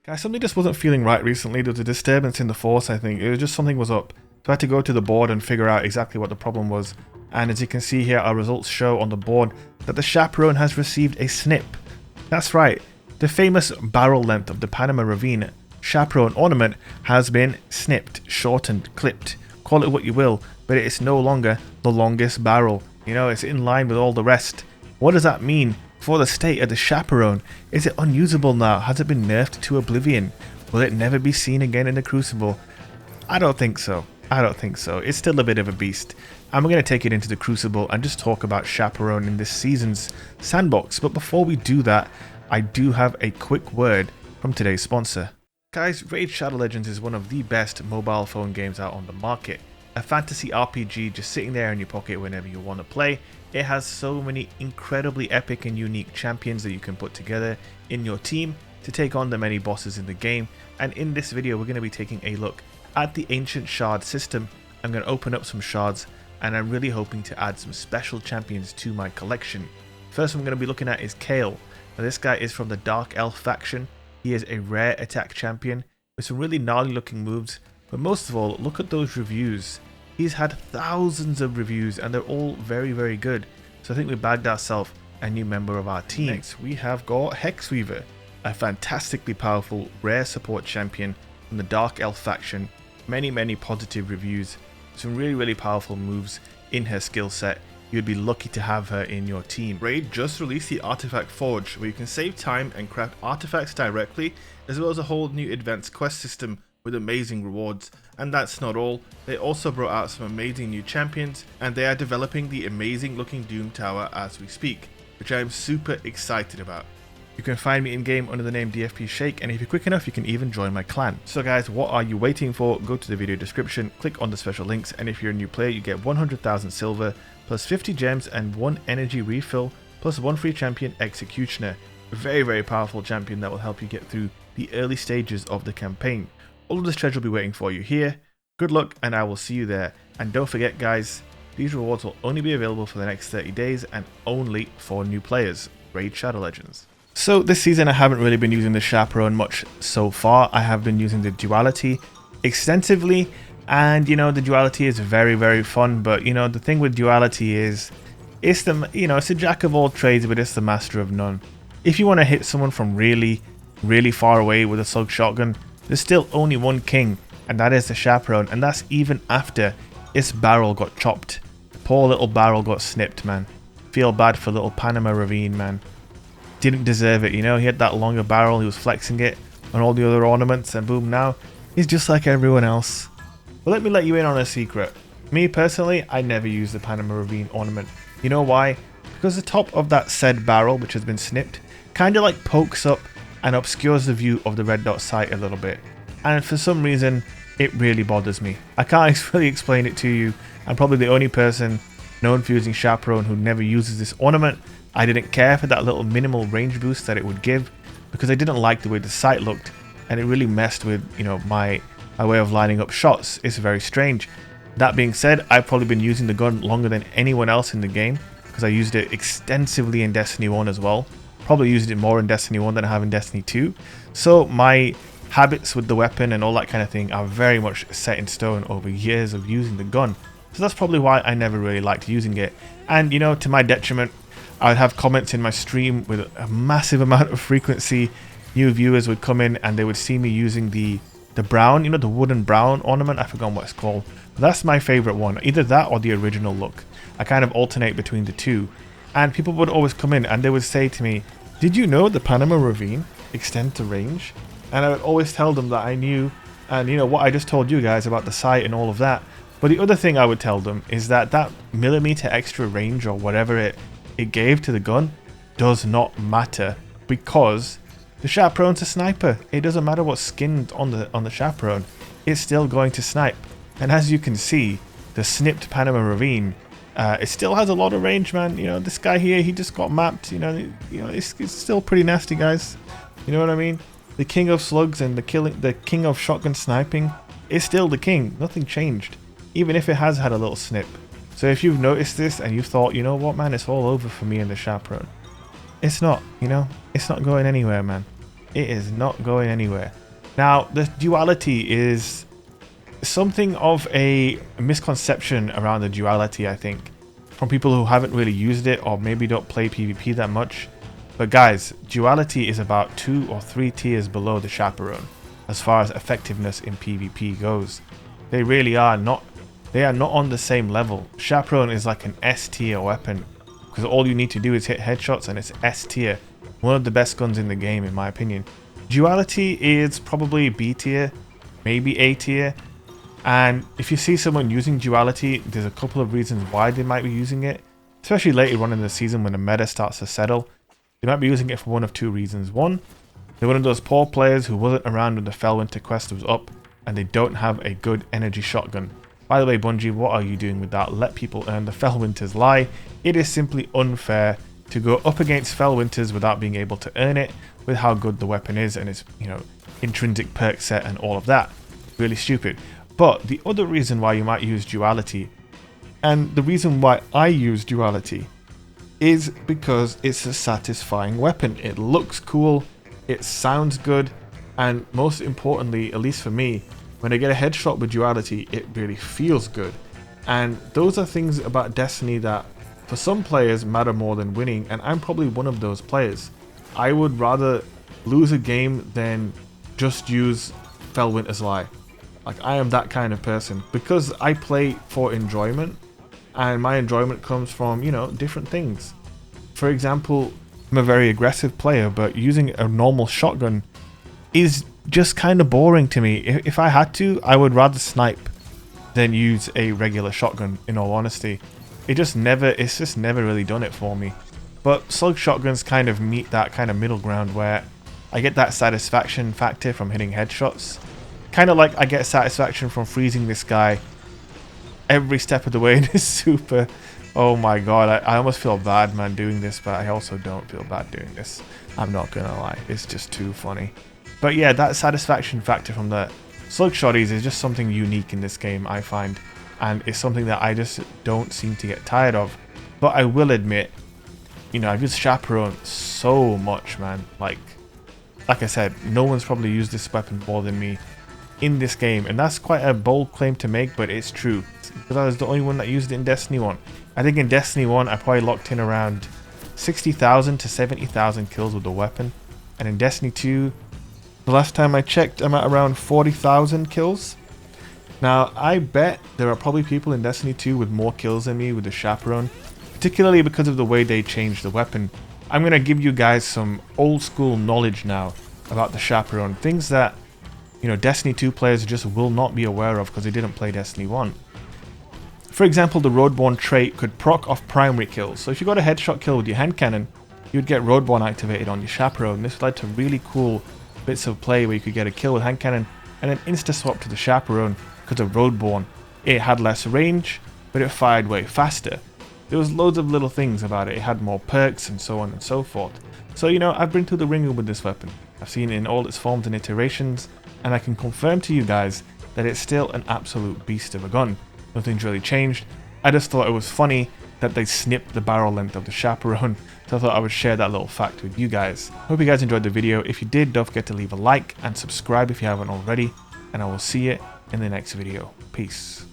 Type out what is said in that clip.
Guys, something just wasn't feeling right recently. There was a disturbance in the force, I think. It was just something was up. So I had to go to the board and figure out exactly what the problem was. And as you can see here, our results show on the board that the Chaperone has received a snip. That's right. The famous barrel length of the Panama Ravine Chaperone ornament has been snipped, shortened, clipped. Call it what you will, but it is no longer the longest barrel. You know, it's in line with all the rest. What does that mean for the state of the Chaperone? Is it unusable now? Has it been nerfed to oblivion? Will it never be seen again in the Crucible? I don't think so. I don't think so. It's still a bit of a beast. And we're going to take it into the Crucible and just talk about Chaperone in this season's sandbox. But before we do that, I do have a quick word from today's sponsor. Guys, Raid Shadow Legends is one of the best mobile phone games out on the market. A fantasy RPG just sitting there in your pocket whenever you want to play. It has so many incredibly epic and unique champions that you can put together in your team to take on the many bosses in the game. And in this video, we're going to be taking a look at the Ancient Shard system. I'm going to open up some shards and I'm really hoping to add some special champions to my collection. First one I'm going to be looking at is Kayle. Now this guy is from the Dark Elf faction. He is a rare attack champion with some really gnarly looking moves, but most of all, look at those reviews. He's had thousands of reviews and they're all very good. So I think we bagged ourselves a new member of our team. Next we have got Hexweaver, a fantastically powerful rare support champion from the Dark Elf faction. Many positive reviews, some really powerful moves in her skill set. You'd be lucky to have her in your team. Raid just released the Artifact Forge, where you can save time and craft artifacts directly, as well as a whole new advanced quest system with amazing rewards. And that's not all, they also brought out some amazing new champions, and they are developing the amazing looking Doom Tower as we speak, which I am super excited about. You can find me in game under the name DFP Shake, and if you're quick enough you can even join my clan. So guys, what are you waiting for? Go to the video description, click on the special links, and if you're a new player you get 100,000 silver, plus 50 gems and 1 energy refill, plus 1 free champion, Executioner. A very powerful champion that will help you get through the early stages of the campaign. All of this treasure will be waiting for you here. Good luck and I will see you there. And don't forget guys, these rewards will only be available for the next 30 days and only for new players. Raid Shadow Legends. So this season I haven't really been using the Chaperone much so far. I have been using the Duality extensively, and you know, the Duality is very fun, but you know, the thing with Duality is it's a jack of all trades, but it's the master of none. If you want to hit someone from really far away with a slug shotgun, there's still only one king, and that is the Chaperone, and that's even after its barrel got chopped. Poor little barrel got snipped, man. Feel bad for little Panama Ravine, man. Didn't deserve it, you know. He had that longer barrel, he was flexing it on all the other ornaments, and boom, now he's just like everyone else. But let me let you in on a secret. Me personally, I never use the Panama Ravine ornament. You know why? Because the top of that said barrel, which has been snipped, kind of like pokes up and obscures the view of the red dot sight a little bit. And for some reason, it really bothers me. I can't really explain it to you. I'm probably the only person known for using Chaperone who never uses this ornament. I didn't care for that little minimal range boost that it would give, because I didn't like the way the sight looked, and it really messed with, you know, my way of lining up shots. It's very strange. That being said, I've probably been using the gun longer than anyone else in the game, because I used it extensively in Destiny 1 as well. Probably used it more in Destiny 1 than I have in Destiny 2. So my habits with the weapon and all that kind of thing are very much set in stone over years of using the gun. So that's probably why I never really liked using it. And you know, to my detriment, I would have comments in my stream with a massive amount of frequency. New viewers would come in and they would see me using the brown, you know, the wooden brown ornament. I forgot what it's called. That's my favorite one. Either that or the original look. I kind of alternate between the two. And people would always come in and they would say to me, did you know the Panama Ravine extend to range? And I would always tell them that I knew, and you know what I just told you guys about the sight and all of that. But the other thing I would tell them is that that millimeter extra range or whatever it gave to the gun does not matter, because the Chaperone's a sniper. It doesn't matter what skin's on the Chaperone, it's still going to snipe. And as you can see, the snipped Panama Ravine, it still has a lot of range, man. You know, this guy here, he just got mapped. You know, it's still pretty nasty, guys. You know what I mean? The king of slugs and the king of shotgun sniping is still the king. Nothing changed, even if it has had a little snip. So if you've noticed this and you've thought, you know what, man, it's all over for me and the Chaperone, it's not, you know, it's not going anywhere, man. It is not going anywhere. Now, the duality is something of a misconception around the duality, I think, from people who haven't really used it or maybe don't play PvP that much. But guys, duality is about 2 or 3 tiers below the Chaperone as far as effectiveness in PvP goes. They really are not, they are not on the same level. Chaperone is like an S tier weapon because all you need to do is hit headshots and it's S tier. One of the best guns in the game in my opinion. Duality is probably B tier, maybe A tier. And if you see someone using duality, there's a couple of reasons why they might be using it, especially later on in the season when the meta starts to settle. They might be using it for one of 2 reasons. One, they're one of those poor players who wasn't around when the Felwinter quest was up and they don't have a good energy shotgun. By the way, Bungie, what are you doing with that? Let people earn the Felwinter's lie. It is simply unfair to go up against Felwinter's without being able to earn it with how good the weapon is and its, intrinsic perk set and all of that. Really stupid. But the other reason why you might use duality, and the reason why I use duality, is because it's a satisfying weapon. It looks cool, it sounds good, and most importantly, at least for me, when I get a headshot with duality, it really feels good. And those are things about Destiny that for some players matter more than winning, and I'm probably one of those players. I would rather lose a game than just use Felwinter's Lie. Like, I am that kind of person because I play for enjoyment, and my enjoyment comes from, different things. For example, I'm a very aggressive player, but using a normal shotgun is just kind of boring to me. If I had to, I would rather snipe than use a regular shotgun, in all honesty. It's just never really done it for me. But slug shotguns kind of meet that kind of middle ground where I get that satisfaction factor from hitting headshots. Kind of like I get satisfaction from freezing this guy every step of the way in his super. Oh my god, I almost feel bad, man, doing this, but I also don't feel bad doing this. I'm not gonna lie, it's just too funny. But yeah, that satisfaction factor from the slug shotties is just something unique in this game, I find. And it's something that I just don't seem to get tired of. But I will admit, I've used Chaperone so much, man. Like I said, no one's probably used this weapon more than me in this game, and that's quite a bold claim to make, but it's true because I was the only one that used it in Destiny 1. I think in Destiny 1 I probably locked in around 60,000 to 70,000 kills with the weapon, and in Destiny 2 the last time I checked I'm at around 40,000 kills. Now I bet there are probably people in Destiny 2 with more kills than me with the Chaperone, particularly because of the way they changed the weapon. I'm going to give you guys some old school knowledge now about the Chaperone, things that Destiny 2 players just will not be aware of because they didn't play Destiny 1. For example, the Roadborne trait could proc off primary kills. So if you got a headshot kill with your hand cannon, you'd get Roadborne activated on your Chaperone. This led to really cool bits of play where you could get a kill with hand cannon and then insta-swap to the Chaperone because of Roadborne. It had less range, but it fired way faster. There was loads of little things about it. It had more perks and so on and so forth. So I've been through the ringer with this weapon. I've seen it in all its forms and iterations, and I can confirm to you guys that it's still an absolute beast of a gun. Nothing's really changed. I just thought it was funny that they snipped the barrel length of the Chaperone, so I thought I would share that little fact with you guys. Hope you guys enjoyed the video. If you did, don't forget to leave a like and subscribe if you haven't already, and I will see you in the next video. Peace.